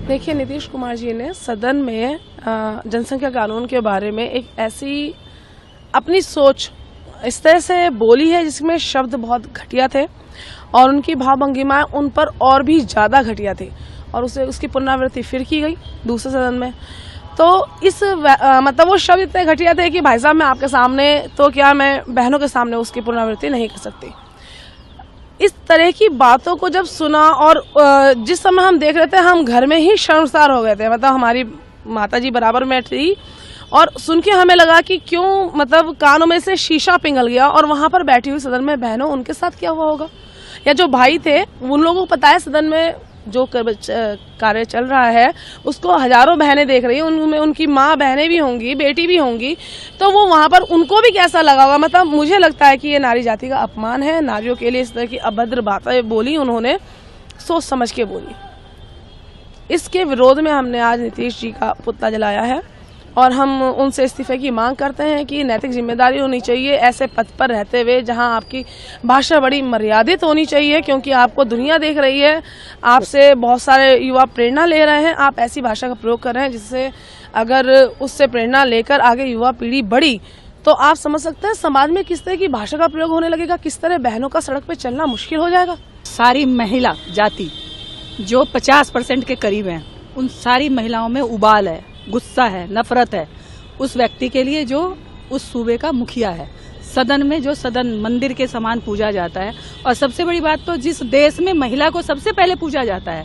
देखिए, नीतीश कुमार जी ने सदन में जनसंख्या कानून के बारे में एक ऐसी अपनी सोच इस तरह से बोली है जिसमें शब्द बहुत घटिया थे और उनकी भावभंगिमाएं उन पर और भी ज़्यादा घटिया थी और उसकी पुनरावृत्ति फिर की गई दूसरे सदन में। तो इस मतलब वो शब्द इतने घटिया थे कि भाई साहब मैं आपके सामने तो क्या मैं बहनों के सामने उसकी पुनरावृत्ति नहीं कर सकती। इस तरह की बातों को जब सुना और जिस समय हम देख रहे थे हम घर में ही शर्मसार हो गए थे। मतलब हमारी माता जी बराबर में थी और सुन के हमें लगा कि क्यों मतलब कानों में से शीशा पिघल गया। और वहां पर बैठी हुई सदन में बहनों, उनके साथ क्या हुआ होगा, या जो भाई थे उन लोगों को पता है सदन में जो कार्य चल रहा है उसको हजारों बहनें देख रही हैं, उनमें उनकी माँ बहनें भी होंगी, बेटी भी होंगी, तो वो वहां पर उनको भी कैसा लगा होगा। मतलब मुझे लगता है कि ये नारी जाति का अपमान है। नारियों के लिए इस तरह की अभद्र बातें बोली उन्होंने, सोच समझ के बोली। इसके विरोध में हमने आज नीतीश जी का पुतला जलाया है और हम उनसे इस्तीफे की मांग करते हैं कि नैतिक जिम्मेदारी होनी चाहिए ऐसे पद पर रहते हुए जहां आपकी भाषा बड़ी मर्यादित होनी चाहिए, क्योंकि आपको दुनिया देख रही है, आपसे बहुत सारे युवा प्रेरणा ले रहे हैं। आप ऐसी भाषा का प्रयोग कर रहे हैं जिससे अगर उससे प्रेरणा लेकर आगे युवा पीढ़ी बढ़ी तो आप समझ सकते हैं समाज में किस तरह की भाषा का प्रयोग होने लगेगा, किस तरह बहनों का सड़क पर चलना मुश्किल हो जाएगा। सारी महिला जाति जो 50% के करीब हैं, उन सारी महिलाओं में उबाल है, गुस्सा है, नफरत है उस व्यक्ति के लिए जो उस सूबे का मुखिया है। सदन में जो सदन मंदिर के समान पूजा जाता है, और सबसे बड़ी बात तो जिस देश में महिला को सबसे पहले पूजा जाता है,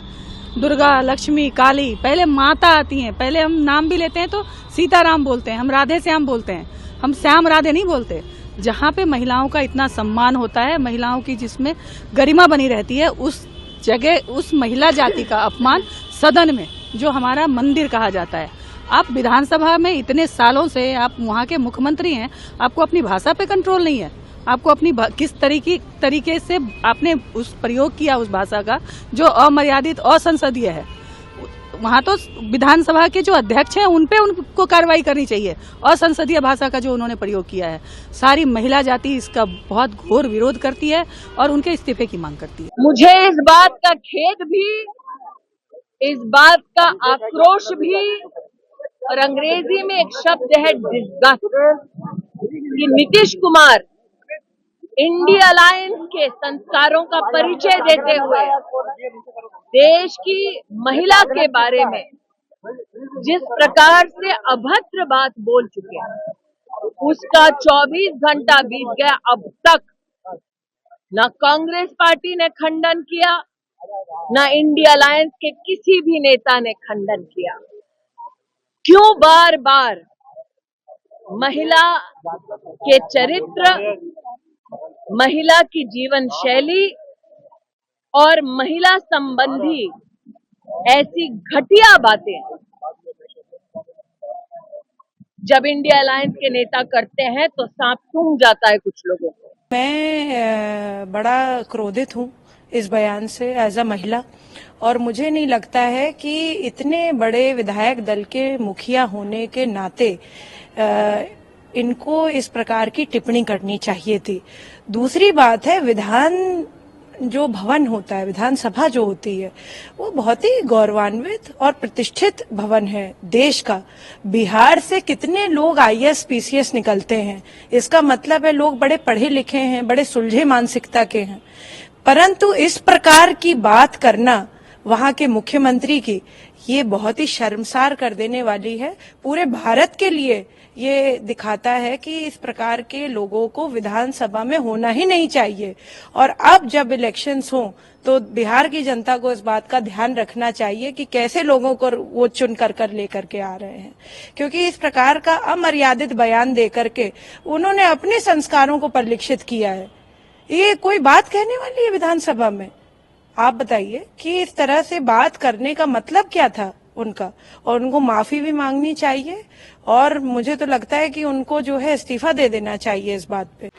दुर्गा, लक्ष्मी, काली, पहले माता आती हैं। पहले हम नाम भी लेते हैं तो सीताराम बोलते हैं, हम राधे श्याम बोलते हैं, हम श्याम राधे नहीं बोलते। जहाँ पे महिलाओं का इतना सम्मान होता है, महिलाओं की जिसमें गरिमा बनी रहती है, उस जगह उस महिला जाति का अपमान सदन में, जो हमारा मंदिर कहा जाता है। आप विधानसभा में इतने सालों से आप वहाँ के मुख्यमंत्री हैं, आपको अपनी भाषा पे कंट्रोल नहीं है। आपको अपनी किस तरीके से आपने उस प्रयोग किया उस भाषा का जो अमर्यादित असंसदीय है। वहाँ तो विधानसभा के जो अध्यक्ष हैं उन पे उनको कार्रवाई करनी चाहिए। असंसदीय भाषा का जो उन्होंने प्रयोग किया है, सारी महिला जाति इसका बहुत घोर विरोध करती है और उनके इस्तीफे की मांग करती है। मुझे इस बात का खेद भी, इस बात का आक्रोश भी, और अंग्रेजी में एक शब्द है डिस्गस्ट, कि नीतीश कुमार इंडिया अलायंस के संस्कारों का परिचय देते हुए देश की महिला के बारे में जिस प्रकार से अभद्र बात बोल चुके हैं, उसका 24 घंटा बीत गया, अब तक न कांग्रेस पार्टी ने खंडन किया, न इंडिया अलायंस के किसी भी नेता ने खंडन किया। क्यों बार बार महिला के चरित्र, महिला की जीवन शैली और महिला संबंधी ऐसी घटिया बातें जब इंडिया अलायंस के नेता करते हैं तो सांप सूंघ जाता है कुछ लोगों को। मैं बड़ा क्रोधित हूँ इस बयान से एज अ महिला, और मुझे नहीं लगता है कि इतने बड़े विधायक दल के मुखिया होने के नाते इनको इस प्रकार की टिप्पणी करनी चाहिए थी। दूसरी बात है, विधान जो भवन होता है, विधानसभा जो होती है, वो बहुत ही गौरवान्वित और प्रतिष्ठित भवन है देश का। बिहार से कितने लोग IAS PCS निकलते हैं, इसका मतलब है लोग बड़े पढ़े लिखे हैं, बड़े सुलझे मानसिकता के हैं। परंतु इस प्रकार की बात करना वहां के मुख्यमंत्री की, ये बहुत ही शर्मसार कर देने वाली है। पूरे भारत के लिए ये दिखाता है कि इस प्रकार के लोगों को विधानसभा में होना ही नहीं चाहिए। और अब जब इलेक्शंस हो तो बिहार की जनता को इस बात का ध्यान रखना चाहिए कि कैसे लोगों को वो चुन कर लेकर के आ रहे हैं, क्योंकि इस प्रकार का अमर्यादित बयान दे करके उन्होंने अपने संस्कारों को परिलक्षित किया है। ये कोई बात कहने वाली है विधानसभा में? आप बताइए कि इस तरह से बात करने का मतलब क्या था उनका, और उनको माफी भी मांगनी चाहिए और मुझे तो लगता है कि उनको जो है इस्तीफा दे देना चाहिए इस बात पे।